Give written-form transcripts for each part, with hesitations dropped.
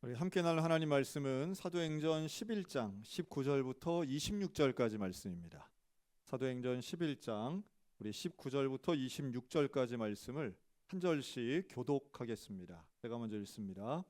우리 함께 나눌 하나님 말씀은 사도행전 11장 19절부터 26절까지 말씀입니다. 사도행전 11장 우리 19절부터 26절까지 말씀을 한 절씩 교독하겠습니다. 제가 먼저 읽습니다.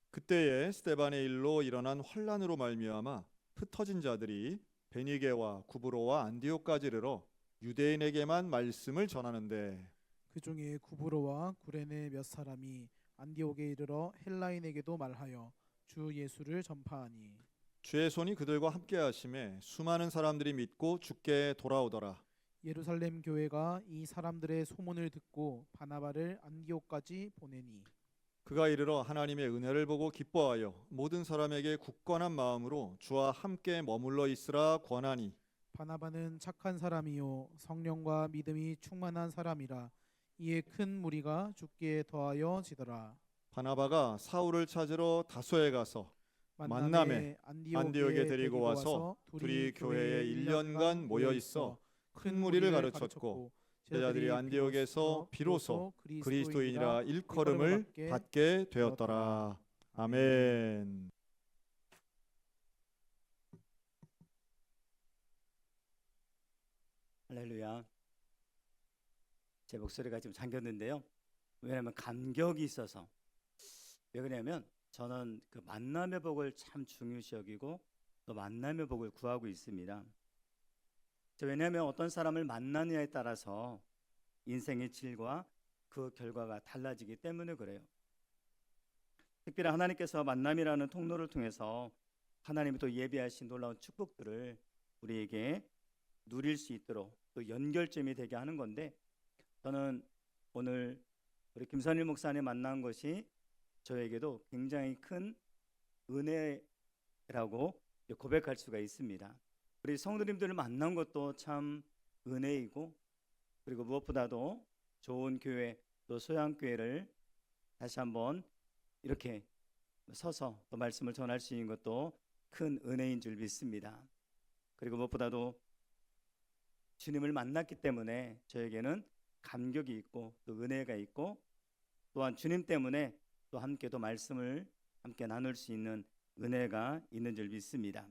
그때에 스데반의 일로 일어난 환란으로 말미암아 흩어진 자들이 베니게와 구브로와 안디옥까지 이르러 유대인에게만 말씀을 전하는데 그 중에 구브로와 구레네 몇 사람이 안디옥에 이르러 헬라인에게도 말하여 주 예수를 전파하니 주의 손이 그들과 함께 하심에 수많은 사람들이 믿고 주께 돌아오더라. 예루살렘 교회가 이 사람들의 소문을 듣고 바나바를 안디옥까지 보내니 그가 이르러 하나님의 은혜를 보고 기뻐하여 모든 사람에게 굳건한 마음으로 주와 함께 머물러 있으라 권하니 바나바는 착한 사람이요 성령과 믿음이 충만한 사람이라 이에 큰 무리가 주께 더하여 지더라. 바나바가 사울을 찾으러 다소에 가서 만남에 안디옥에 데리고 와서 둘이 교회에 1년간 모여 있어 큰 무리를 가르쳤고 제자들이 안디옥에서 비로소 그리스도인이라 일컬음을 받게 되었더라. 아멘. 할렐루야. 제 목소리가 좀 잠겼는데요. 왜냐하면 감격이 있어서. 왜 그러냐면 저는 그 만남의 복을 참 중요시 여기고 또 만남의 복을 구하고 있습니다. 왜냐하면 어떤 사람을 만나느냐에 따라서 인생의 질과 그 결과가 달라지기 때문에 그래요. 특별히 하나님께서 만남이라는 통로를 통해서 하나님이 또 예비하신 놀라운 축복들을 우리에게 누릴 수 있도록 또 연결점이 되게 하는 건데, 저는 오늘 우리 김선일 목사님 만난 것이 저에게도 굉장히 큰 은혜라고 고백할 수가 있습니다. 우리 성도님들을 만난 것도 참 은혜이고, 그리고 무엇보다도 좋은 교회 또 소양교회를 다시 한번 이렇게 서서 또 말씀을 전할 수 있는 것도 큰 은혜인 줄 믿습니다. 그리고 무엇보다도 주님을 만났기 때문에 저에게는 감격이 있고 또 은혜가 있고, 또한 주님 때문에 또 함께 또 말씀을 함께 나눌 수 있는 은혜가 있는 줄 믿습니다.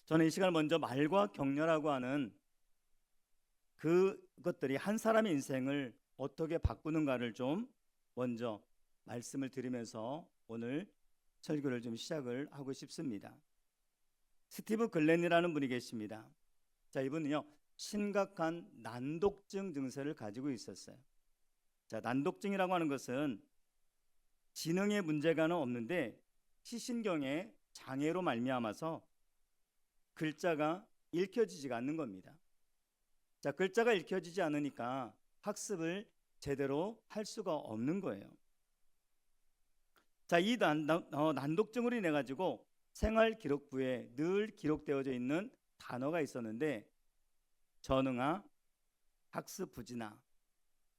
저는 이 시간 먼저 말과 격려라고 하는 그것들이 한 사람의 인생을 어떻게 바꾸는가를 좀 먼저 말씀을 드리면서 오늘 설교를 좀 시작을 하고 싶습니다. 스티브 글렌이라는 분이 계십니다. 자, 이분은요 심각한 난독증 증세를 가지고 있었어요. 자, 난독증이라고 하는 것은 지능의 문제가는 없는데 시신경의 장애로 말미암아서 글자가 읽혀지지가 않는 겁니다. 자, 글자가 읽혀지지 않으니까 학습을 제대로 할 수가 없는 거예요. 자, 이 난독증으로 인해 가지고 생활 기록부에 늘 기록되어져 있는 단어가 있었는데 전응아, 학습 부진아,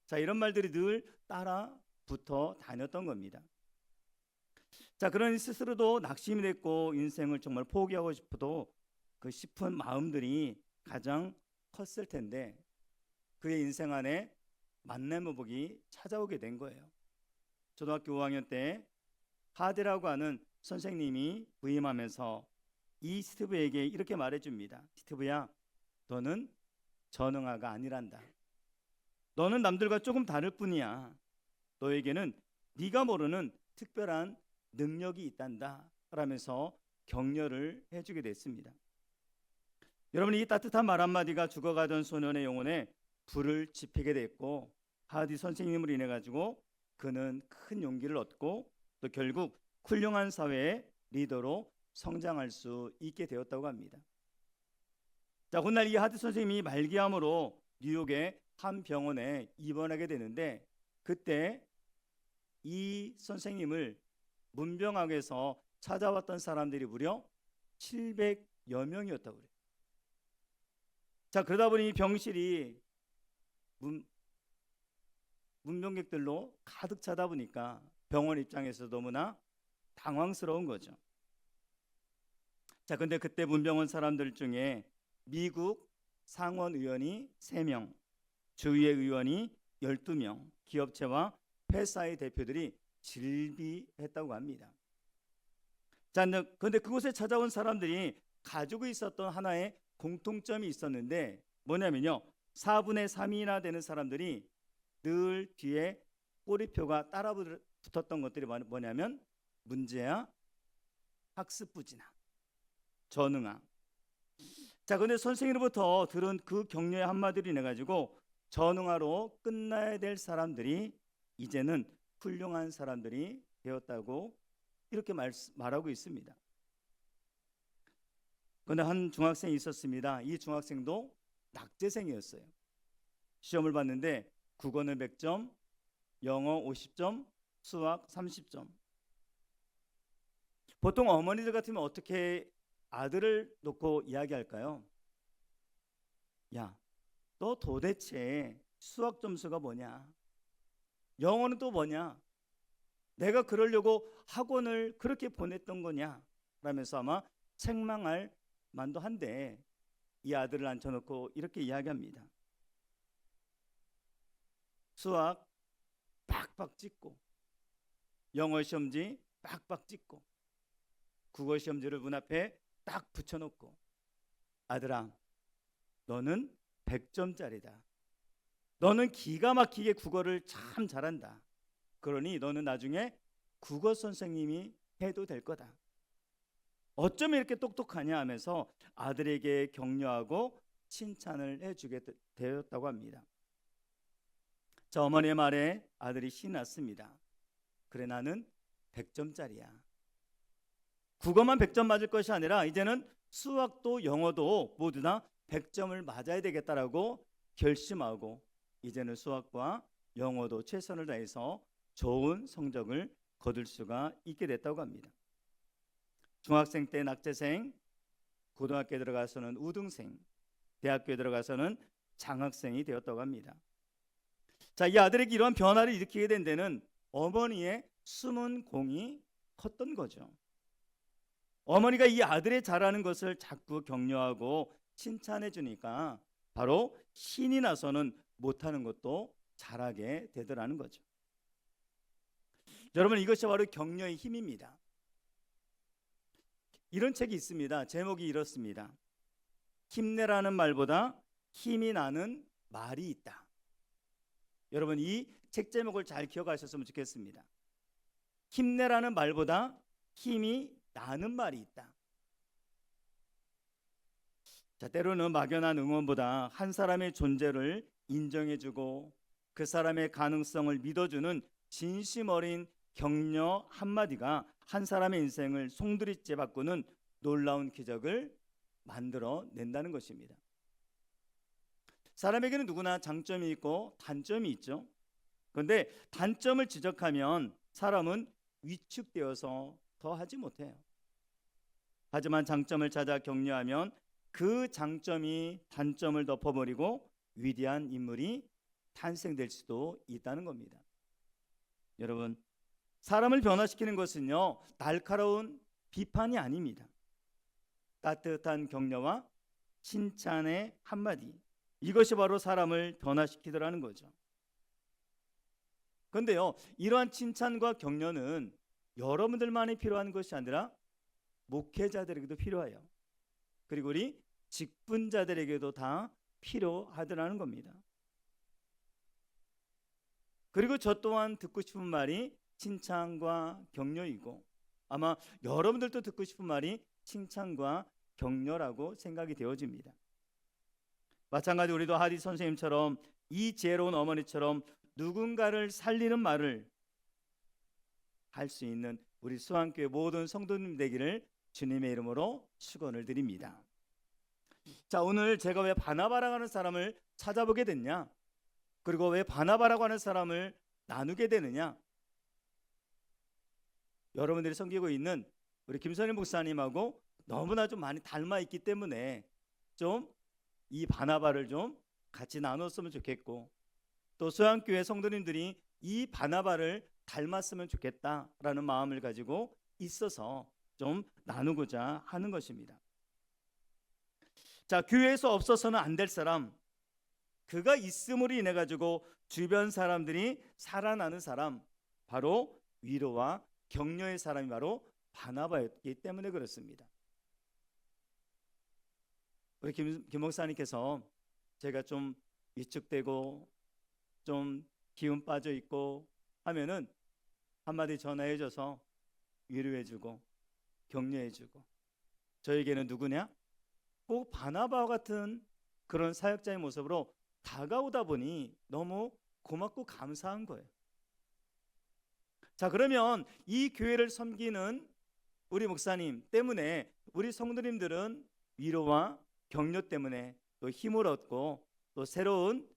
자, 이런 말들이 늘 따라 붙어 다녔던 겁니다. 자, 그러니 스스로도 낙심이 됐고 인생을 정말 포기하고 싶은 마음들이 가장 컸을 텐데 그의 인생 안에 만남의 복이 찾아오게 된 거예요. 초등학교 5학년 때 하디라고 하는 선생님이 부임하면서 이 스티브에게 이렇게 말해줍니다. 스티브야, 너는 전응아가 아니란다. 너는 남들과 조금 다를 뿐이야. 너에게는 네가 모르는 특별한 능력이 있단다 라면서 격려를 해주게 됐습니다. 여러분, 이 따뜻한 말 한마디가 죽어가던 소년의 영혼에 불을 지피게 됐고, 하디 선생님으로 인해 가지고 그는 큰 용기를 얻고 또 결국 훌륭한 사회의 리더로 성장할 수 있게 되었다고 합니다. 자, 훗날 이 하디 선생님이 말기암으로 뉴욕의 한 병원에 입원하게 되는데, 그때 이 선생님을 문병학에서 찾아왔던 사람들이 무려 700여 명이었다고 그래요. 자, 그러다 보니 이 병실이 문병객들로 가득 차다 보니까 병원 입장에서 너무나 당황스러운 거죠. 자, 근데 그때 문병원 사람들 중에 미국 상원 의원이 3명, 주의회 의원이 12명, 기업체와 회사의 대표들이 질비했다고 합니다. 자, 그런데 그곳에 찾아온 사람들이 가지고 있었던 하나의 공통점이 있었는데 뭐냐면요, 4분의 3이나 되는 사람들이 늘 뒤에 꼬리표가 따라 붙었던 것들이 뭐냐면 문제야, 학습부진아, 전응아. 자, 근데 선생님으로부터 들은 그 격려의 한마디로 인해 가지고 전응아로 끝나야 될 사람들이 이제는 훌륭한 사람들이 되었다고 이렇게 말하고 있습니다. 그런데 한 중학생이 있었습니다. 이 중학생도 낙제생이었어요. 시험을 봤는데 국어는 100점, 영어 50점, 수학 30점. 보통 어머니들 같으면 어떻게 아들을 놓고 이야기할까요? 야, 너 도대체 수학 점수가 뭐냐? 영어는 또 뭐냐? 내가 그러려고 학원을 그렇게 보냈던 거냐? 라면서 아마 책망할 만도 한데 이 아들을 앉혀놓고 이렇게 이야기합니다. 수학 빡빡 찍고, 영어 시험지 빡빡 찍고, 국어 시험지를 문 앞에 딱 붙여놓고, 아들아, 너는 100점짜리다. 너는 기가 막히게 국어를 참 잘한다. 그러니 너는 나중에 국어 선생님이 해도 될 거다. 어쩌면 이렇게 똑똑하냐 하면서 아들에게 격려하고 칭찬을 해주게 되었다고 합니다. 자, 어머니의 말에 아들이 신이 났습니다. 그래, 나는 100점짜리야. 국어만 100점 맞을 것이 아니라 이제는 수학도 영어도 모두 다 100점을 맞아야 되겠다라고 결심하고 이제는 수학과 영어도 최선을 다해서 좋은 성적을 거둘 수가 있게 됐다고 합니다. 중학생 때 낙제생, 고등학교에 들어가서는 우등생, 대학교에 들어가서는 장학생이 되었다고 합니다. 자, 이 아들에게 이러한 변화를 일으키게 된 데는 어머니의 숨은 공이 컸던 거죠. 어머니가 이 아들의 잘하는 것을 자꾸 격려하고 칭찬해 주니까 바로 신이 나서는 못하는 것도 잘하게 되더라는 거죠. 여러분, 이것이 바로 격려의 힘입니다. 이런 책이 있습니다. 제목이 이렇습니다. 힘내라는 말보다 힘이 나는 말이 있다. 여러분, 이 책 제목을 잘 기억하셨으면 좋겠습니다. 힘내라는 말보다 힘이 나는 말이 있다. 자, 때로는 막연한 응원보다 한 사람의 존재를 인정해주고 그 사람의 가능성을 믿어주는 진심 어린 격려 한마디가 한 사람의 인생을 송두리째 바꾸는 놀라운 기적을 만들어 낸다는 것입니다. 사람에게는 누구나 장점이 있고 단점이 있죠. 그런데 단점을 지적하면 사람은 위축되어서 더 하지 못해요. 하지만 장점을 찾아 격려하면 그 장점이 단점을 덮어버리고 위대한 인물이 탄생될 수도 있다는 겁니다. 여러분, 사람을 변화시키는 것은요, 날카로운 비판이 아닙니다. 따뜻한 격려와 칭찬의 한마디, 이것이 바로 사람을 변화시키더라는 거죠. 그런데요, 이러한 칭찬과 격려는 여러분들만이 필요한 것이 아니라 목회자들에게도 필요해요. 그리고 우리 직분자들에게도 다 필요하더라는 겁니다. 그리고 저 또한 듣고 싶은 말이 칭찬과 격려이고 아마 여러분들도 듣고 싶은 말이 칭찬과 격려라고 생각이 되어집니다. 마찬가지로 우리도 하디 선생님처럼 이 지혜로운 어머니처럼 누군가를 살리는 말을 할 수 있는 우리 수안교회 모든 성도님 되기를 주님의 이름으로 축원을 드립니다. 자, 오늘 제가 왜 바나바라고 하는 사람을 찾아보게 됐냐, 그리고 왜 바나바라고 하는 사람을 나누게 되느냐, 여러분들이 섬기고 있는 우리 김선일 목사님하고 너무나 좀 많이 닮아 있기 때문에 좀 이 바나바를 좀 같이 나눴으면 좋겠고, 또 소양교회 성도님들이 이 바나바를 닮았으면 좋겠다라는 마음을 가지고 있어서 좀 나누고자 하는 것입니다. 자, 교회에서 없어서는 안 될 사람, 그가 있음으로 인해 가지고 주변 사람들이 살아나는 사람, 바로 위로와 격려의 사람이 바로 바나바였기 때문에 그렇습니다. 우리 김 목사님께서 제가 좀 위축되고 좀 기운 빠져 있고 하면은 한마디 전화해줘서 위로해주고 격려해주고, 저에게는 누구냐? 꼭 바나바와 같은 그런 사역자의 모습으로 다가오다 보니 너무 고맙고 감사한 거예요. 자, 그러면 이 교회를 섬기는 우리 목사님 때문에 우리 성도님들은 위로와 격려 때문에 또 힘을 얻고 또 새로운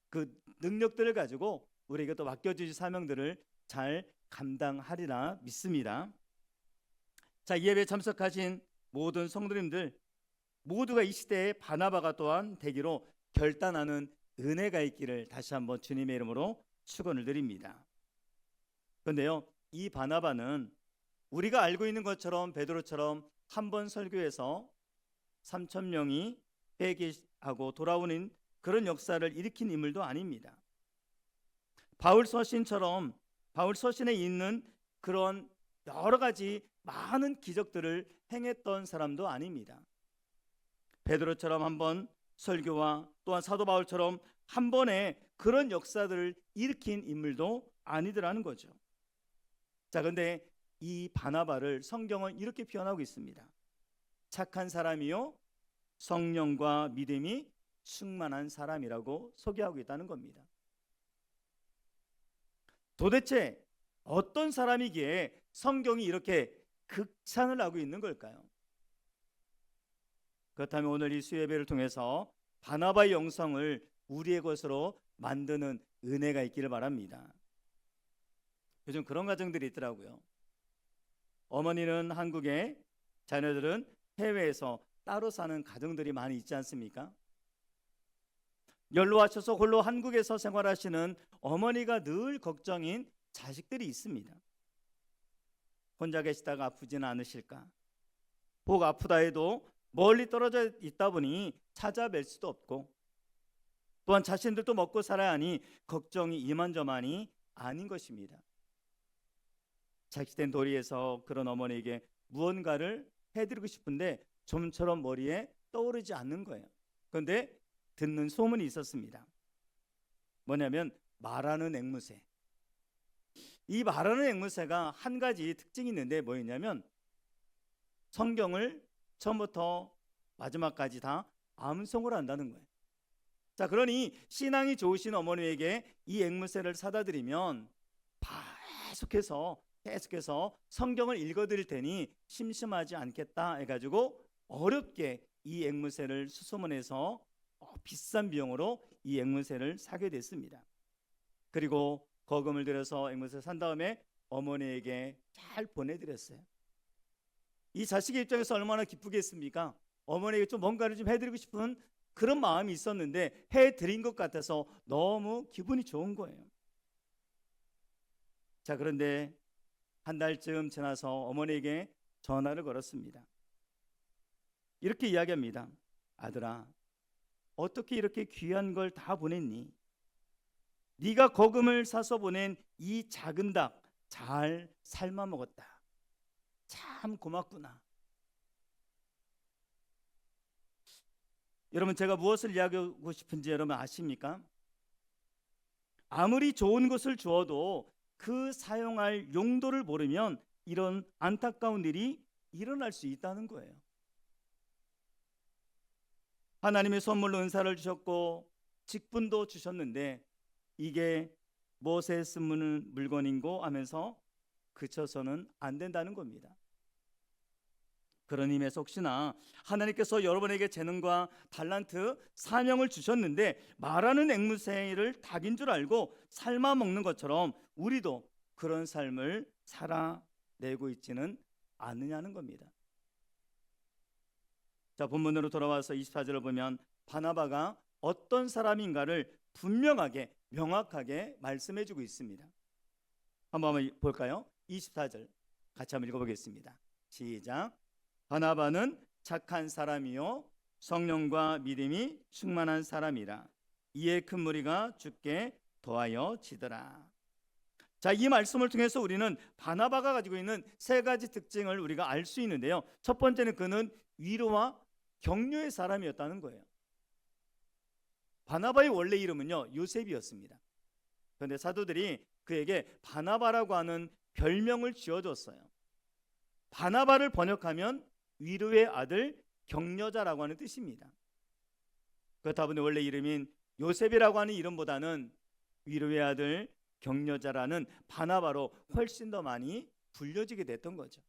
그 능력들을 가지고 우리에게 또 맡겨주신 사명들을 잘 감당하리라 믿습니다. 자, 이 예배에 참석하신 모든 성도님들 모두가 이 시대에 바나바가 또한 되기로 결단하는 은혜가 있기를 다시 한번 주님의 이름으로 축원을 드립니다. 그런데요, 이 바나바는 우리가 알고 있는 것처럼 베드로처럼 한 번 설교해서 3,000명이 회개하고 돌아오는 그런 역사를 일으킨 인물도 아닙니다. 바울 서신처럼 바울 서신에 있는 그런 여러 가지 많은 기적들을 행했던 사람도 아닙니다. 베드로처럼 한번 설교와 또한 사도 바울처럼 한 번에 그런 역사들을 일으킨 인물도 아니더라는 거죠. 자, 그런데 이 바나바를 성경은 이렇게 표현하고 있습니다. 착한 사람이요 성령과 믿음이 충만한 사람이라고 소개하고 있다는 겁니다. 도대체 어떤 사람이기에 성경이 이렇게 극찬을 하고 있는 걸까요? 그렇다면 오늘 이 수요예배를 통해서 바나바의 영성을 우리의 것으로 만드는 은혜가 있기를 바랍니다. 요즘 그런 가정들이 있더라고요. 어머니는 한국에, 자녀들은 해외에서 따로 사는 가정들이 많이 있지 않습니까? 연로하셔서 홀로 한국에서 생활하시는 어머니가 늘 걱정인 자식들이 있습니다. 혼자 계시다가 아프지는 않으실까? 복 아프다 해도 멀리 떨어져 있다 보니 찾아뵐 수도 없고, 또한 자신들도 먹고 살아야 하니 걱정이 이만저만이 아닌 것입니다. 자칫된 도리에서 그런 어머니에게 무언가를 해드리고 싶은데 좀처럼 머리에 떠오르지 않는 거예요. 그런데 듣는 소문이 있었습니다. 뭐냐면 말하는 앵무새. 이 말하는 앵무새가 한 가지 특징이 있는데 뭐였냐면 성경을 처음부터 마지막까지 다 암송을 한다는 거예요. 자, 그러니 신앙이 좋으신 어머니에게 이 앵무새를 사다 드리면 계속해서 성경을 읽어드릴 테니 심심하지 않겠다 해가지고 어렵게 이 앵무새를 수소문해서 비싼 비용으로 이 앵무새를 사게 됐습니다. 그리고 거금을 들여서 앵무새 산 다음에 어머니에게 잘 보내드렸어요. 이 자식의 입장에서 얼마나 기쁘겠습니까? 어머니에게 좀 뭔가를 좀 해드리고 싶은 그런 마음이 있었는데 해드린 것 같아서 너무 기분이 좋은 거예요. 자, 그런데 한 달쯤 지나서 어머니에게 전화를 걸었습니다. 이렇게 이야기합니다. 아들아, 어떻게 이렇게 귀한 걸 다 보냈니? 네가 거금을 사서 보낸 이 작은 닭 잘 삶아 먹었다. 참 고맙구나. 여러분, 제가 무엇을 이야기하고 싶은지 여러분 아십니까? 아무리 좋은 것을 주어도 그 사용할 용도를 모르면 이런 안타까운 일이 일어날 수 있다는 거예요. 하나님의 선물로 은사를 주셨고 직분도 주셨는데 이게 무엇에 쓰는 물건인고 하면서 그쳐서는 안 된다는 겁니다. 그런 의미에서 혹시나 하나님께서 여러분에게 재능과 달란트, 사명을 주셨는데 말하는 앵무새를 닭인 줄 알고 삶아 먹는 것처럼 우리도 그런 삶을 살아내고 있지는 않느냐는 겁니다. 자, 본문으로 돌아와서 24절을 보면 바나바가 어떤 사람인가를 분명하게 명확하게 말씀해주고 있습니다. 한번 볼까요? 24절 같이 한번 읽어보겠습니다. 시작. 바나바는 착한 사람이요 성령과 믿음이 충만한 사람이라 이에 큰 무리가 주께 더하여 지더라. 자, 이 말씀을 통해서 우리는 바나바가 가지고 있는 세 가지 특징을 우리가 알 수 있는데요. 첫 번째는 그는 위로와 격려의 사람이었다는 거예요. 바나바의 원래 이름은요, 요셉이었습니다. 그런데 사도들이 그에게 바나바라고 하는 별명을 지어줬어요. 바나바를 번역하면 위로의 아들, 격려자라고 하는 뜻입니다. 그렇다 보니 원래 이름인 요셉이라고 하는 이름보다는 위로의 아들, 격려자라는 바나바로 훨씬 더 많이 불려지게 됐던 거죠.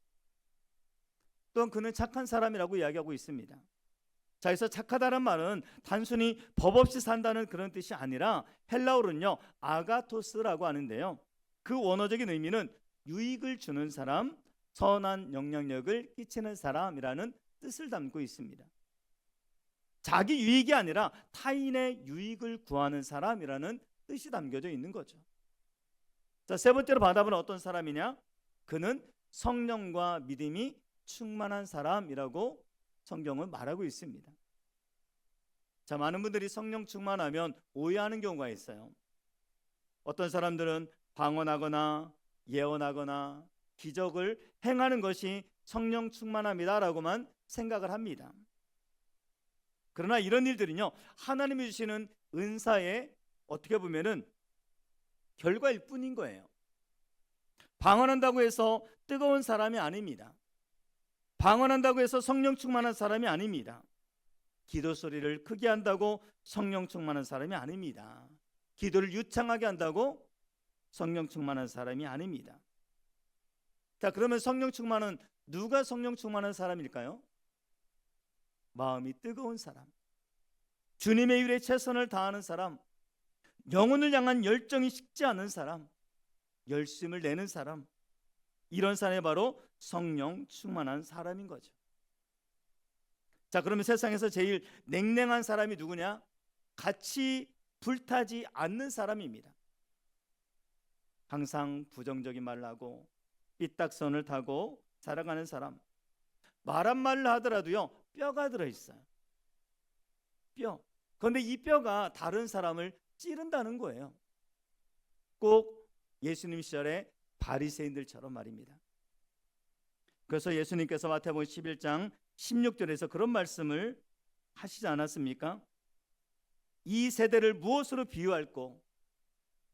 또한 그는 착한 사람이라고 이야기하고 있습니다. 자, 그래서 착하다는 말은 단순히 법 없이 산다는 그런 뜻이 아니라 헬라어로는요, 아가토스라고 하는데요, 그 원어적인 의미는 유익을 주는 사람, 선한 영향력을 끼치는 사람이라는 뜻을 담고 있습니다. 자기 유익이 아니라 타인의 유익을 구하는 사람이라는 뜻이 담겨져 있는 거죠. 자, 세 번째로 바나바는 어떤 사람이냐? 그는 성령과 믿음이 충만한 사람이라고 성경은 말하고 있습니다. 자, 많은 분들이 성령 충만하면 오해하는 경우가 있어요. 어떤 사람들은 방언하거나 예언하거나 기적을 행하는 것이 성령 충만함이다라고만 생각을 합니다. 그러나 이런 일들은요, 하나님이 주시는 은사의 어떻게 보면은 결과일 뿐인 거예요. 방언한다고 해서 뜨거운 사람이 아닙니다. 방언한다고 해서 성령 충만한 사람이 아닙니다. 기도 소리를 크게 한다고 성령 충만한 사람이 아닙니다. 기도를 유창하게 한다고 성령 충만한 사람이 아닙니다. 자, 그러면 성령 충만은 누가 성령 충만한 사람일까요? 마음이 뜨거운 사람, 주님의 일에 최선을 다하는 사람, 영혼을 향한 열정이 식지 않은 사람, 열심을 내는 사람, 이런 사람이 바로 성령 충만한 사람인 거죠. 자, 그러면 세상에서 제일 냉랭한 사람이 누구냐? 같이 불타지 않는 사람입니다. 항상 부정적인 말을 하고 삐딱선을 타고 살아가는 사람, 말 한마디를 하더라도요, 뼈가 들어있어요. 뼈. 그런데 이 뼈가 다른 사람을 찌른다는 거예요. 꼭 예수님 시절에 바리새인들처럼 말입니다. 그래서 예수님께서 마태복음 11장 16절에서 그런 말씀을 하시지 않았습니까? 이 세대를 무엇으로 비유할꼬?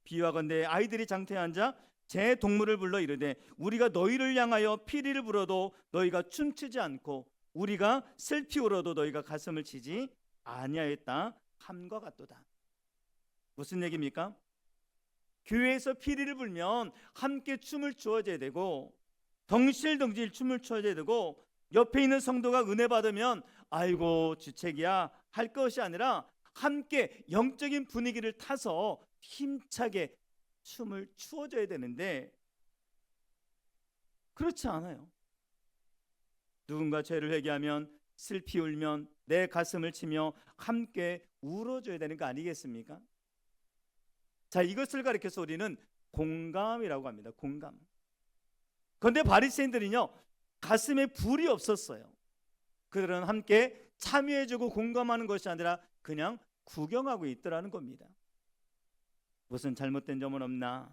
비유하건대 아이들이 장터에 앉아 제 동물을 불러 이르되 우리가 너희를 향하여 피리를 불어도 너희가 춤추지 않고 우리가 슬피 울어도 너희가 가슴을 치지 아니하였다 함과 같도다. 무슨 얘기입니까? 교회에서 피리를 불면 함께 춤을 추어줘야 되고 덩실덩실 춤을 추어줘야 되고 옆에 있는 성도가 은혜 받으면 아이고 주책이야 할 것이 아니라 함께 영적인 분위기를 타서 힘차게 춤을 추어줘야 되는데 그렇지 않아요. 누군가 죄를 회개하면 슬피 울면 내 가슴을 치며 함께 울어줘야 되는 거 아니겠습니까? 자, 이것을 가리켜서 우리는 공감이라고 합니다. 공감. 그런데 바리새인들은요, 가슴에 불이 없었어요. 그들은 함께 참여해주고 공감하는 것이 아니라 그냥 구경하고 있더라는 겁니다. 무슨 잘못된 점은 없나?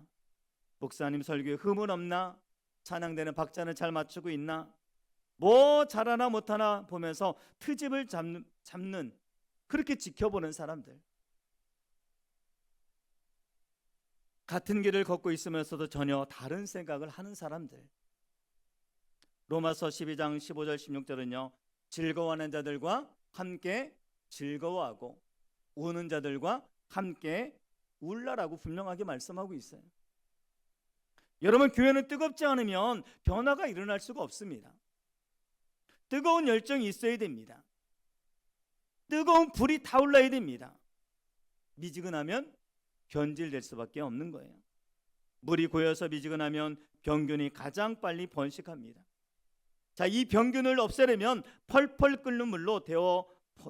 목사님 설교에 흠은 없나? 찬양되는 박자는 잘 맞추고 있나? 뭐 잘하나 못하나 보면서 트집을 잡는 그렇게 지켜보는 사람들. 같은 길을 걷고 있으면서도 전혀 다른 생각을 하는 사람들. 로마서 12장 15절 16절은요, 즐거워하는 자들과 함께 즐거워하고 우는 자들과 함께 울라라고 분명하게 말씀하고 있어요. 여러분, 교회는 뜨겁지 않으면 변화가 일어날 수가 없습니다. 뜨거운 열정이 있어야 됩니다. 뜨거운 불이 타올라야 됩니다. 미지근하면 변질될 수밖에 없는 거예요. 물이 고여서 미지근하면 병균이 가장 빨리 번식합니다. 자, 이 병균을 없애려면 펄펄 끓는 물로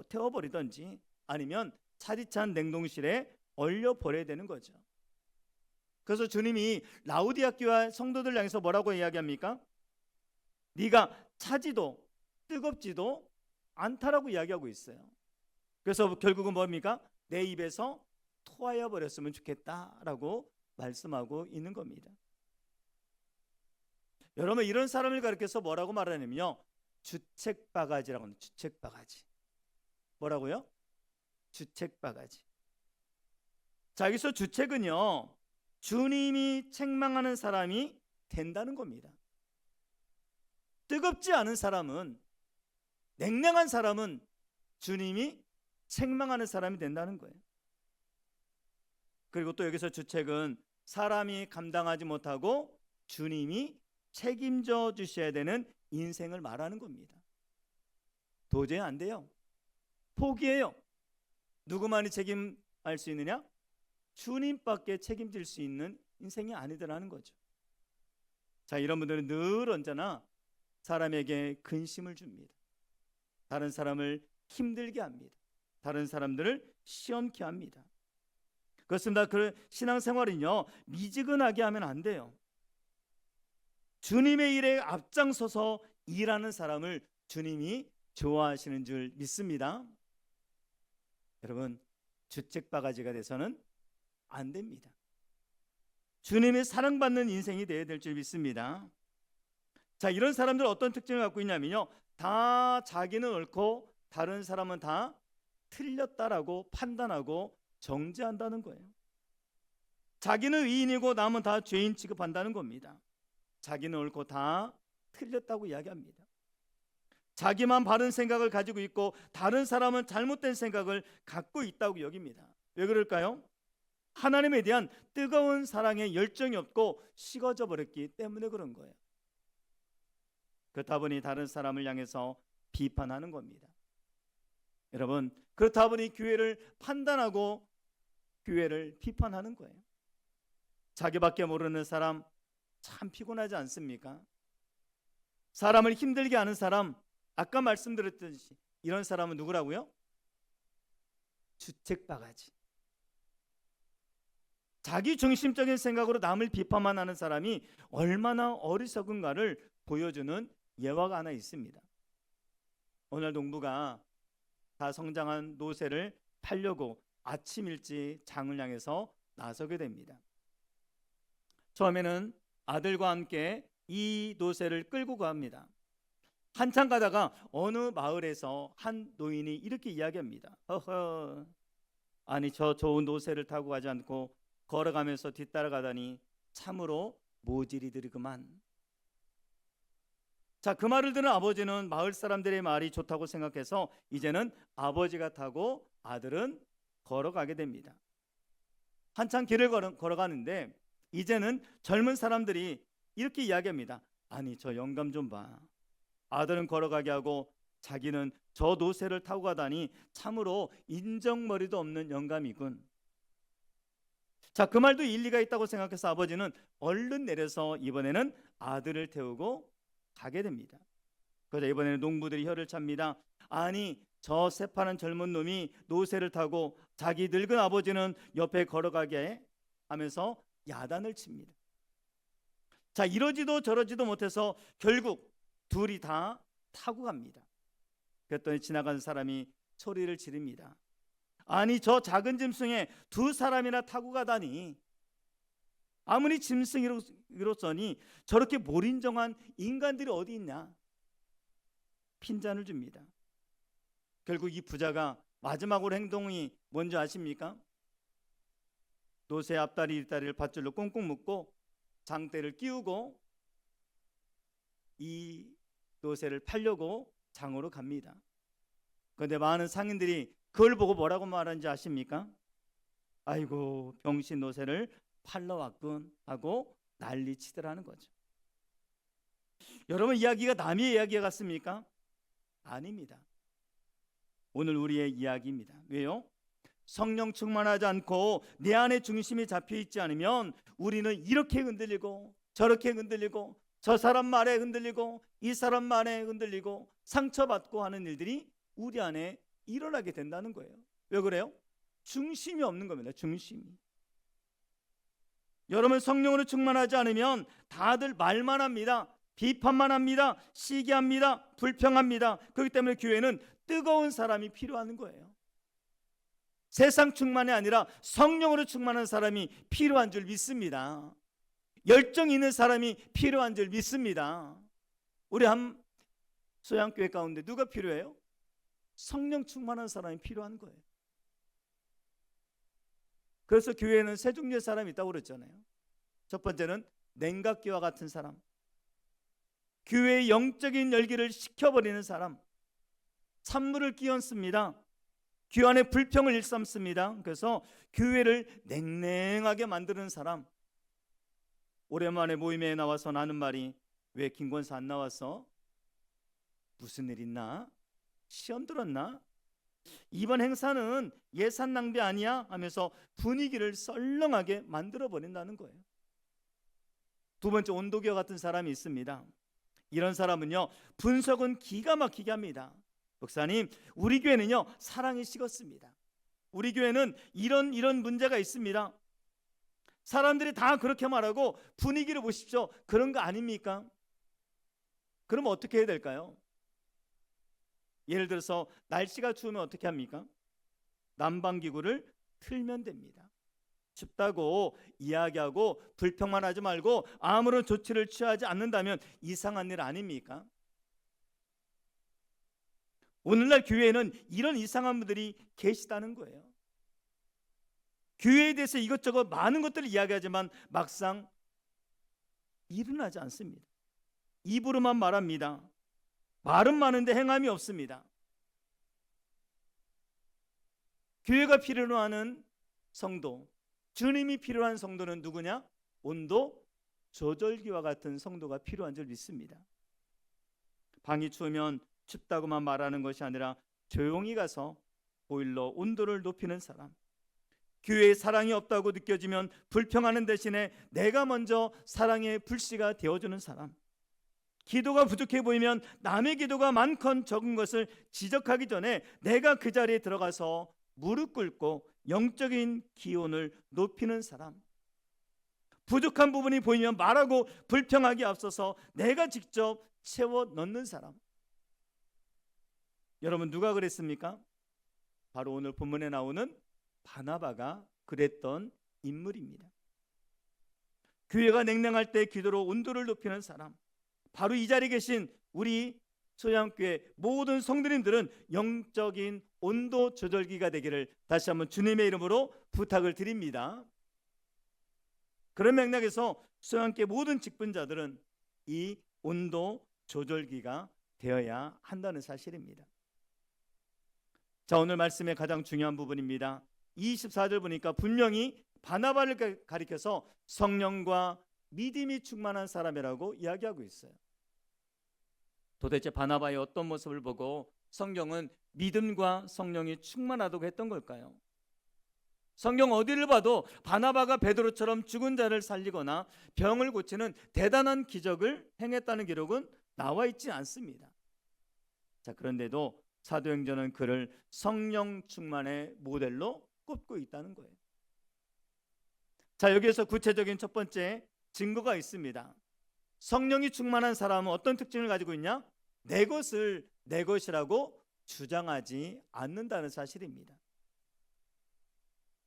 태워버리든지 아니면 차디찬 냉동실에 얼려버려야 되는 거죠. 그래서 주님이 라우디아 교회 성도들 향해서 뭐라고 이야기합니까? 네가 차지도 뜨겁지도 않다라고 이야기하고 있어요. 그래서 결국은 뭡니까? 내 입에서 토하여 버렸으면 좋겠다라고 말씀하고 있는 겁니다. 여러분 이런 사람을 가리켜서 뭐라고 말하냐면요, 주책바가지라고 합니다. 주책바가지. 뭐라고요? 주책바가지. 자, 여기서 주책은요, 주님이 책망하는 사람이 된다는 겁니다. 뜨겁지 않은 사람은, 냉랭한 사람은 주님이 책망하는 사람이 된다는 거예요. 그리고 또 여기서 주책은 사람이 감당하지 못하고 주님이 책임져 주셔야 되는 인생을 말하는 겁니다. 도저히 안 돼요. 포기해요. 누구만이 책임할 수 있느냐? 주님밖에 책임질 수 있는 인생이 아니더라는 거죠. 자, 이런 분들은 늘 언제나 사람에게 근심을 줍니다. 다른 사람을 힘들게 합니다. 다른 사람들을 시험케 합니다. 그렇습니다. 그 신앙생활은요, 미지근하게 하면 안 돼요. 주님의 일에 앞장서서 일하는 사람을 주님이 좋아하시는 줄 믿습니다. 여러분, 주책바가지가 돼서는 안 됩니다. 주님의 사랑받는 인생이 되어야 될 줄 믿습니다. 자, 이런 사람들 어떤 특징을 갖고 있냐면요, 다 자기는 옳고 다른 사람은 다 틀렸다라고 판단하고 정죄한다는 거예요. 자기는 의인이고 남은 다 죄인 취급한다는 겁니다. 자기는 옳고 다 틀렸다고 이야기합니다. 자기만 바른 생각을 가지고 있고 다른 사람은 잘못된 생각을 갖고 있다고 여깁니다. 왜 그럴까요? 하나님에 대한 뜨거운 사랑에 열정이 없고 식어져 버렸기 때문에 그런 거예요. 그렇다 보니 다른 사람을 향해서 비판하는 겁니다. 여러분, 그렇다 보니 교회를 판단하고 교회를 비판하는 거예요. 자기밖에 모르는 사람 참 피곤하지 않습니까? 사람을 힘들게 하는 사람, 아까 말씀드렸듯이 이런 사람은 누구라고요? 주책바가지. 자기 중심적인 생각으로 남을 비판만 하는 사람이 얼마나 어리석은가를 보여주는 예화가 하나 있습니다. 오늘 농부가 다 성장한 노새를 팔려고 아침 일찍 장을 향해서 나서게 됩니다. 처음에는 아들과 함께 이 노새를 끌고 갑니다. 한참 가다가 어느 마을에서 한 노인이 이렇게 이야기합니다. 허허, 아니 저 좋은 노새를 타고 가지 않고 걸어가면서 뒤따라가다니 참으로 모질이들이구만. 자, 그 말을 들은 아버지는 마을 사람들의 말이 좋다고 생각해서 이제는 아버지가 타고 아들은 걸어가게 됩니다. 한참 길을 걸어가는데 이제는 젊은 사람들이 이렇게 이야기합니다. 아니 저 영감 좀 봐. 아들은 걸어가게 하고 자기는 저 노새를 타고 가다니 참으로 인정머리도 없는 영감이군. 자, 그 말도 일리가 있다고 생각해서 아버지는 얼른 내려서 이번에는 아들을 태우고 가게 됩니다. 그러자 이번에는 농부들이 혀를 찹니다. 아니 저 새파란 젊은 놈이 노새를 타고 자기 늙은 아버지는 옆에 걸어가게 하면서 야단을 칩니다. 자, 이러지도 저러지도 못해서 결국 둘이 다 타고 갑니다. 그랬더니 지나가는 사람이 소리를 지릅니다. 아니 저 작은 짐승에 두 사람이나 타고 가다니, 아무리 짐승이로서니 저렇게 몰인정한 인간들이 어디 있냐. 핀잔을 줍니다. 결국 이 부자가 마지막으로 행동이 뭔지 아십니까? 노새 앞다리 뒷다리를 밧줄로 꽁꽁 묶고 장대를 끼우고 이 노새를 팔려고 장으로 갑니다. 그런데 많은 상인들이 그걸 보고 뭐라고 말하는지 아십니까? 아이고 병신 노새를 팔러 왔군 하고 난리치더라는 거죠. 여러분, 이야기가 남의 이야기 같습니까? 아닙니다. 오늘 우리의 이야기입니다. 왜요? 성령 충만하지 않고 내 안에 중심이 잡혀 있지 않으면 우리는 이렇게 흔들리고 저렇게 흔들리고 저 사람 말에 흔들리고 이 사람 말에 흔들리고 상처받고 하는 일들이 우리 안에 일어나게 된다는 거예요. 왜 그래요? 중심이 없는 겁니다. 중심이. 여러분, 성령으로 충만하지 않으면 다들 말만 합니다. 비판만 합니다. 시기합니다. 불평합니다. 그렇기 때문에 교회는 뜨거운 사람이 필요한 거예요. 세상 충만이 아니라 성령으로 충만한 사람이 필요한 줄 믿습니다. 열정 있는 사람이 필요한 줄 믿습니다. 우리 한 소양교회 가운데 누가 필요해요? 성령 충만한 사람이 필요한 거예요. 그래서 교회에는 세 종류의 사람이 있다고 그랬잖아요. 첫 번째는 냉각기와 같은 사람, 교회의 영적인 열기를 식혀버리는 사람, 찬물을 끼얹습니다. 교회 안에 불평을 일삼습니다. 그래서 교회를 냉랭하게 만드는 사람. 오랜만에 모임에 나와서 나는 말이, 왜 김권사 안 나왔어? 무슨 일 있나? 시험 들었나? 이번 행사는 예산 낭비 아니야? 하면서 분위기를 썰렁하게 만들어 버린다는 거예요. 두 번째, 온도계와 같은 사람이 있습니다. 이런 사람은요, 분석은 기가 막히게 합니다. 목사님, 우리 교회는요 사랑이 식었습니다. 우리 교회는 이런 문제가 있습니다. 사람들이 다 그렇게 말하고 분위기를 보십시오. 그런 거 아닙니까? 그럼 어떻게 해야 될까요? 예를 들어서 날씨가 추우면 어떻게 합니까? 난방기구를 틀면 됩니다. 춥다고 이야기하고 불평만 하지 말고 아무런 조치를 취하지 않는다면 이상한 일 아닙니까? 오늘날 교회에는 이런 이상한 분들이 계시다는 거예요. 교회에 대해서 이것저것 많은 것들을 이야기하지만 막상 일어나지 않습니다. 입으로만 말합니다. 말은 많은데 행함이 없습니다. 교회가 필요로 하는 성도, 주님이 필요한 성도는 누구냐? 온도 조절기와 같은 성도가 필요한 줄 믿습니다. 방이 추우면 춥다고만 말하는 것이 아니라 조용히 가서 보일러 온도를 높이는 사람, 교회에 사랑이 없다고 느껴지면 불평하는 대신에 내가 먼저 사랑의 불씨가 되어주는 사람, 기도가 부족해 보이면 남의 기도가 많건 적은 것을 지적하기 전에 내가 그 자리에 들어가서 무릎 꿇고 영적인 기온을 높이는 사람, 부족한 부분이 보이면 말하고 불평하기 앞서서 내가 직접 채워 넣는 사람. 여러분, 누가 그랬습니까? 바로 오늘 본문에 나오는 바나바가 그랬던 인물입니다. 교회가 냉랭할 때 기도로 온도를 높이는 사람, 바로 이 자리에 계신 우리 소양교회 모든 성도님들은 영적인 온도 조절기가 되기를 다시 한번 주님의 이름으로 부탁을 드립니다. 그런 맥락에서 소양교회 모든 직분자들은 이 온도 조절기가 되어야 한다는 사실입니다. 자, 오늘 말씀의 가장 중요한 부분입니다. 24절 보니까 분명히 바나바를 가리켜서 성령과 믿음이 충만한 사람이라고 이야기하고 있어요. 도대체 바나바의 어떤 모습을 보고 성경은 믿음과 성령이 충만하다고 했던 걸까요? 성경 어디를 봐도 바나바가 베드로처럼 죽은 자를 살리거나 병을 고치는 대단한 기적을 행했다는 기록은 나와 있지 않습니다. 자, 그런데도 사도행전은 그를 성령 충만의 모델로 꼽고 있다는 거예요. 자, 여기에서 구체적인 첫 번째 증거가 있습니다. 성령이 충만한 사람은 어떤 특징을 가지고 있냐? 내 것을 내 것이라고 주장하지 않는다는 사실입니다.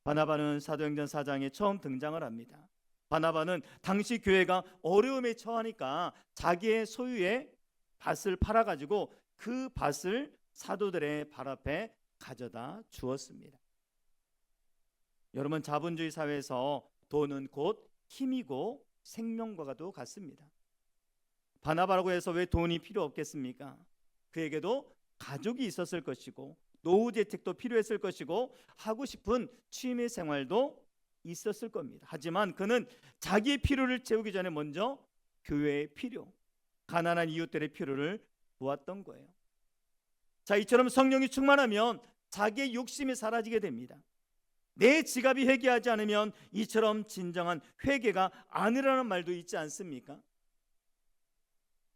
바나바는 사도행전 4장에 처음 등장을 합니다. 바나바는 당시 교회가 어려움에 처하니까 자기의 소유의 밭을 팔아가지고 그 밭을 사도들의 발 앞에 가져다 주었습니다. 여러분, 자본주의 사회에서 돈은 곧 힘이고 생명과도 같습니다. 바나바라고 해서 왜 돈이 필요 없겠습니까? 그에게도 가족이 있었을 것이고 노후재택도 필요했을 것이고 하고 싶은 취미 생활도 있었을 겁니다. 하지만 그는 자기의 필요를 채우기 전에 먼저 교회의 필요, 가난한 이웃들의 필요를 보았던 거예요. 자, 이처럼 성령이 충만하면 자기의 욕심이 사라지게 됩니다. 내 지갑이 회개하지 않으면 이처럼 진정한 회개가 아니라는 말도 있지 않습니까?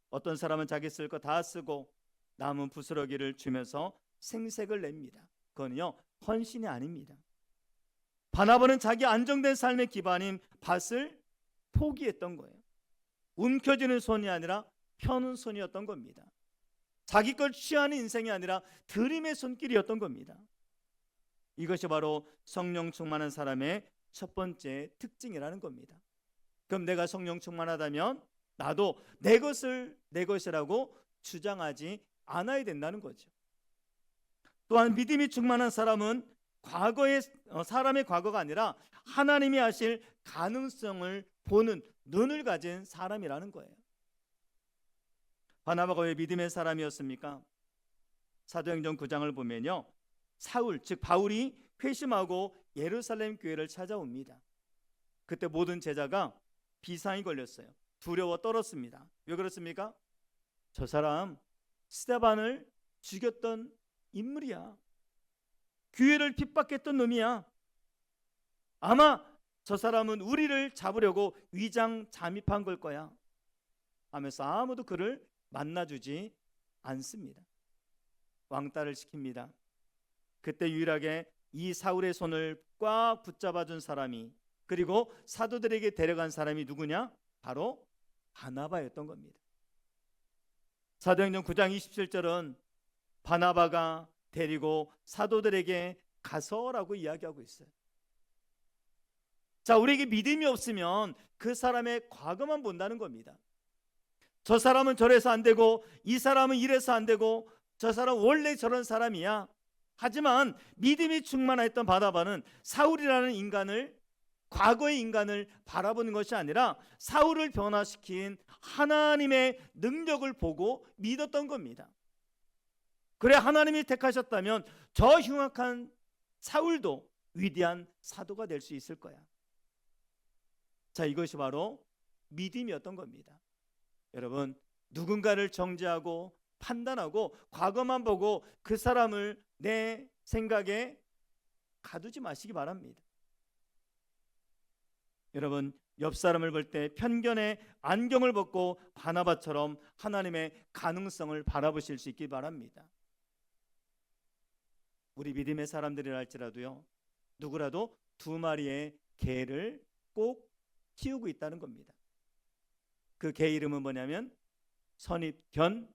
어떤 사람은 자기 쓸 거 다 쓰고 남은 부스러기를 주면서 생색을 냅니다. 그건요, 헌신이 아닙니다. 바나바는 자기 안정된 삶의 기반인 밭을 포기했던 거예요. 움켜쥐는 손이 아니라 펴는 손이었던 겁니다. 자기 걸 취하는 인생이 아니라 드림의 손길이었던 겁니다. 이것이 바로 성령 충만한 사람의 첫 번째 특징이라는 겁니다. 그럼 내가 성령 충만하다면 나도 내 것을 내 것이라고 주장하지 않아야 된다는 거죠. 또한 믿음이 충만한 사람은 사람의 과거가 아니라 하나님이 하실 가능성을 보는 눈을 가진 사람이라는 거예요. 바나바가 왜 믿음의 사람이었습니까? 사도행전 9장을 보면요, 사울 즉 바울이 회심하고 예루살렘 교회를 찾아옵니다. 그때 모든 제자가 비상이 걸렸어요. 두려워 떨었습니다. 왜 그렇습니까? 저 사람 스데반을 죽였던 인물이야. 교회를 핍박했던 놈이야. 아마 저 사람은 우리를 잡으려고 위장 잠입한 걸 거야 하면서 아무도 그를 만나주지 않습니다. 왕따를 시킵니다. 그때 유일하게 이 사울의 손을 꽉 붙잡아준 사람이, 그리고 사도들에게 데려간 사람이 누구냐? 바로 바나바였던 겁니다. 사도행전 9장 27절은 바나바가 데리고 사도들에게 가서라고 이야기하고 있어요. 자, 우리에게 믿음이 없으면 그 사람의 과거만 본다는 겁니다. 저 사람은 저래서 안 되고, 이 사람은 이래서 안 되고, 저 사람 원래 저런 사람이야. 하지만 믿음이 충만했던 바나바는 사울이라는 인간을, 과거의 인간을 바라보는 것이 아니라 사울을 변화시킨 하나님의 능력을 보고 믿었던 겁니다. 그래, 하나님이 택하셨다면 저 흉악한 사울도 위대한 사도가 될 수 있을 거야. 자, 이것이 바로 믿음이었던 겁니다. 여러분, 누군가를 정죄하고 판단하고 과거만 보고 그 사람을 내 생각에 가두지 마시기 바랍니다. 여러분, 옆 사람을 볼 때 편견의 안경을 벗고 바나바처럼 하나님의 가능성을 바라보실 수 있기 바랍니다. 우리 믿음의 사람들이라 할지라도요, 누구라도 두 마리의 개를 꼭 키우고 있다는 겁니다. 그 개 이름은 뭐냐면 선입견,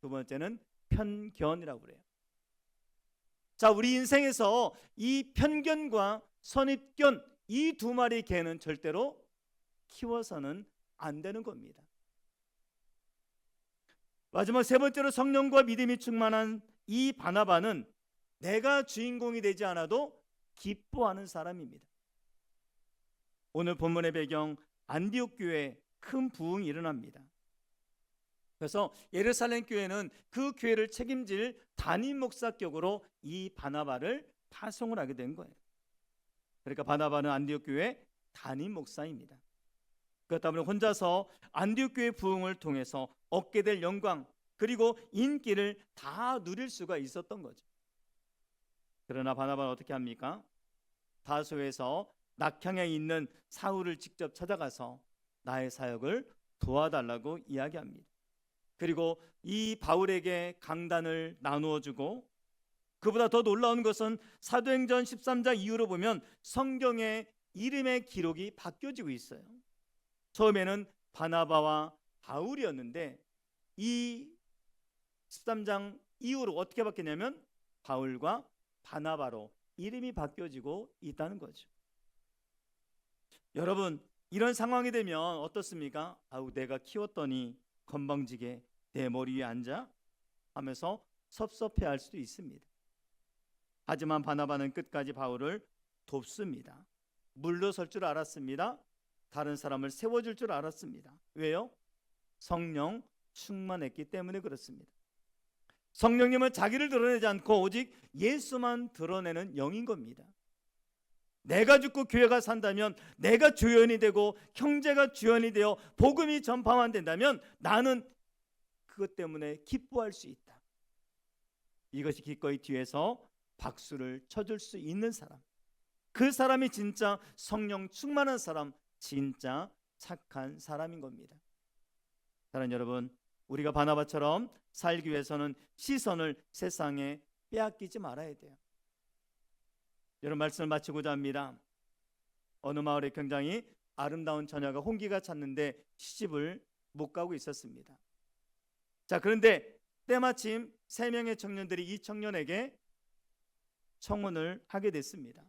두 번째는 편견이라고 그래요. 자, 우리 인생에서 이 편견과 선입견, 이 두 마리 개는 절대로 키워서는 안 되는 겁니다. 마지막 세 번째로 성령과 믿음이 충만한 이 바나바는 내가 주인공이 되지 않아도 기뻐하는 사람입니다. 오늘 본문의 배경, 안디옥 교회에 큰 부흥이 일어납니다. 그래서 예루살렘 교회는 그 교회를 책임질 담임 목사격으로 이 바나바를 파송을 하게 된 거예요. 그러니까 바나바는 안디옥 교회 담임 목사입니다. 그렇다 보니 혼자서 안디옥 교회 부흥을 통해서 얻게 될 영광, 그리고 인기를 다 누릴 수가 있었던 거죠. 그러나 바나바는 어떻게 합니까? 다소에서 낙향에 있는 사울을 직접 찾아가서 나의 사역을 도와달라고 이야기합니다. 그리고 이 바울에게 강단을 나누어 주고, 그보다 더 놀라운 것은 사도행전 13장 이후로 보면 성경의 이름의 기록이 바뀌어지고 있어요. 처음에는 바나바와 바울이었는데 이 13장 이후로 어떻게 바뀌냐면 바울과 바나바로 이름이 바뀌어지고 있다는 거죠. 여러분, 이런 상황이 되면 어떻습니까? 아우, 내가 키웠더니 건방지게 내 머리 위에 앉아? 하면서 섭섭해할 수도 있습니다. 하지만 바나바는 끝까지 바울을 돕습니다. 물러설 줄 알았습니다. 다른 사람을 세워줄 줄 알았습니다. 왜요? 성령 충만했기 때문에 그렇습니다. 성령님은 자기를 드러내지 않고 오직 예수만 드러내는 영인 겁니다. 내가 죽고 교회가 산다면, 내가 주연이 되고 형제가 주연이 되어 복음이 전파만 된다면 나는 그것 때문에 기뻐할 수 있다. 이것이 기꺼이 뒤에서 박수를 쳐줄 수 있는 사람, 그 사람이 진짜 성령 충만한 사람, 진짜 착한 사람인 겁니다. 사랑하는 여러분, 우리가 바나바처럼 살기 위해서는 시선을 세상에 빼앗기지 말아야 돼요. 여러분, 말씀을 마치고자 합니다. 어느 마을에 굉장히 아름다운 처녀가 홍기가 찼는데 시집을 못 가고 있었습니다. 자, 그런데 때마침 3명의 청년들이 이 청년에게 청혼을 하게 됐습니다.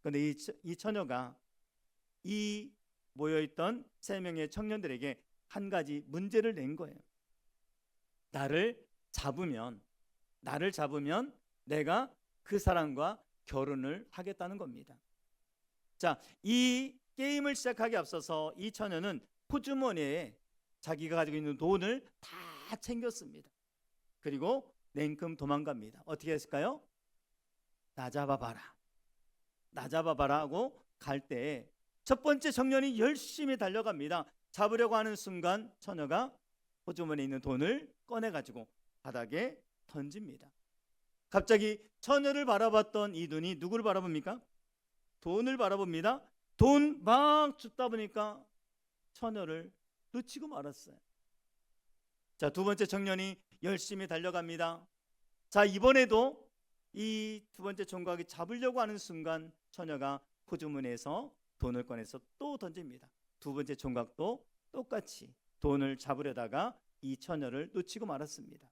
그런데 이 처녀가 이 모여있던 3명의 청년들에게 한 가지 문제를 낸 거예요. 나를 잡으면 내가 그 사람과 결혼을 하겠다는 겁니다. 자, 이 게임을 시작하기 앞서서 이 처녀는 호주머니에 자기가 가지고 있는 돈을 다 챙겼습니다. 그리고 냉큼 도망갑니다. 어떻게 했을까요? 나 잡아봐라 하고 갈 때 첫 번째 청년이 열심히 달려갑니다. 잡으려고 하는 순간 처녀가 호주머니에 있는 돈을 꺼내가지고 바닥에 던집니다. 갑자기 처녀를 바라봤던 이 눈이 누구를 바라봅니까? 돈을 바라봅니다. 돈 막 줍다 보니까 처녀를 놓치고 말았어요. 자, 두 번째 청년이 열심히 달려갑니다. 자, 이번에도 이 두 번째 총각이 잡으려고 하는 순간 처녀가 호주머니에서 돈을 꺼내서 또 던집니다. 두 번째 총각도 똑같이 돈을 잡으려다가 이 처녀를 놓치고 말았습니다.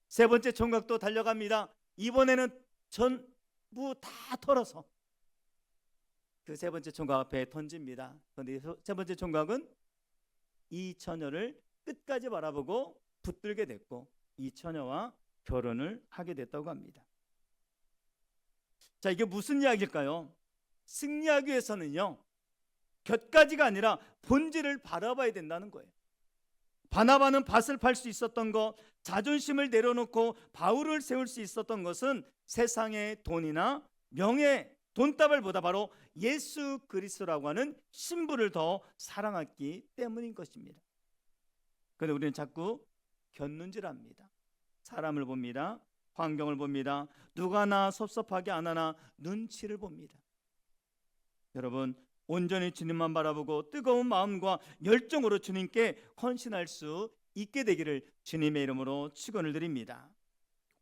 세 번째 총각도 달려갑니다. 이번에는 전부 다 털어서 그 세 번째 총각 앞에 던집니다. 그런데 세 번째 총각은 이 처녀를 끝까지 바라보고 붙들게 됐고 이 처녀와 결혼을 하게 됐다고 합니다. 자, 이게 무슨 이야기일까요? 승리하기 위해서는요, 곁가지가 아니라 본질을 바라봐야 된다는 거예요. 바나바는 밭을 팔 수 있었던 것, 자존심을 내려놓고 바울을 세울 수 있었던 것은 세상의 돈이나 명예, 돈다발보다 바로 예수 그리스도라고 하는 신부를 더 사랑했기 때문인 것입니다. 그런데 우리는 자꾸 곁눈질합니다. 사람을 봅니다. 환경을 봅니다. 누가 나 섭섭하게 안 하나 눈치를 봅니다. 여러분, 온전히 주님만 바라보고 뜨거운 마음과 열정으로 주님께 헌신할 수 있게 되기를 주님의 이름으로 축원을 드립니다.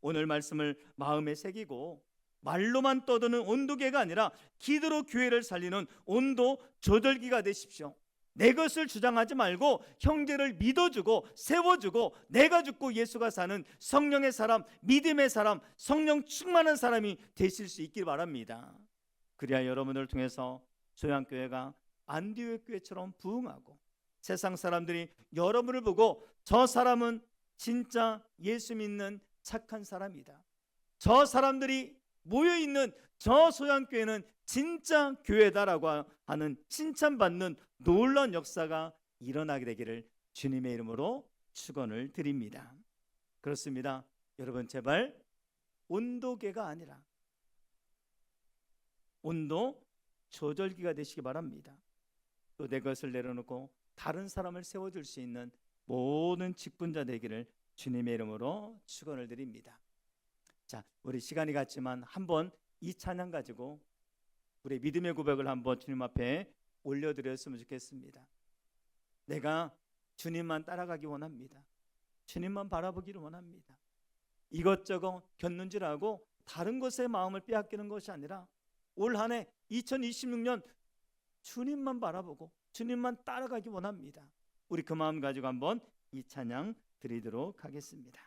오늘 말씀을 마음에 새기고 말로만 떠드는 온도계가 아니라 기도로 교회를 살리는 온도 조절기가 되십시오. 내 것을 주장하지 말고 형제를 믿어주고 세워주고 내가 죽고 예수가 사는 성령의 사람, 믿음의 사람, 성령 충만한 사람이 되실 수 있길 바랍니다. 그래야 여러분을 통해서 소양교회가 안디옥 교회처럼 부흥하고 세상 사람들이 여러분을 보고 저 사람은 진짜 예수 믿는 착한 사람이다, 저 사람들이 모여있는 저 소양교회는 진짜 교회다라고 하는 칭찬받는 놀라운 역사가 일어나게 되기를 주님의 이름으로 축원을 드립니다. 그렇습니다. 여러분, 제발 온도계가 아니라 온도 조절기가 되시기 바랍니다. 또 내 것을 내려놓고 다른 사람을 세워줄 수 있는 모든 직분자 되기를 주님의 이름으로 축원을 드립니다. 자, 우리 시간이 갔지만 한번 이 찬양 가지고 우리 믿음의 고백을 한번 주님 앞에 올려드렸으면 좋겠습니다. 내가 주님만 따라가기 원합니다. 주님만 바라보기를 원합니다. 이것저것 곁눈질하고 다른 것에 마음을 빼앗기는 것이 아니라 올 한 해 2026년 주님만 바라보고 주님만 따라가기 원합니다. 우리 그 마음 가지고 한번 이 찬양 드리도록 하겠습니다.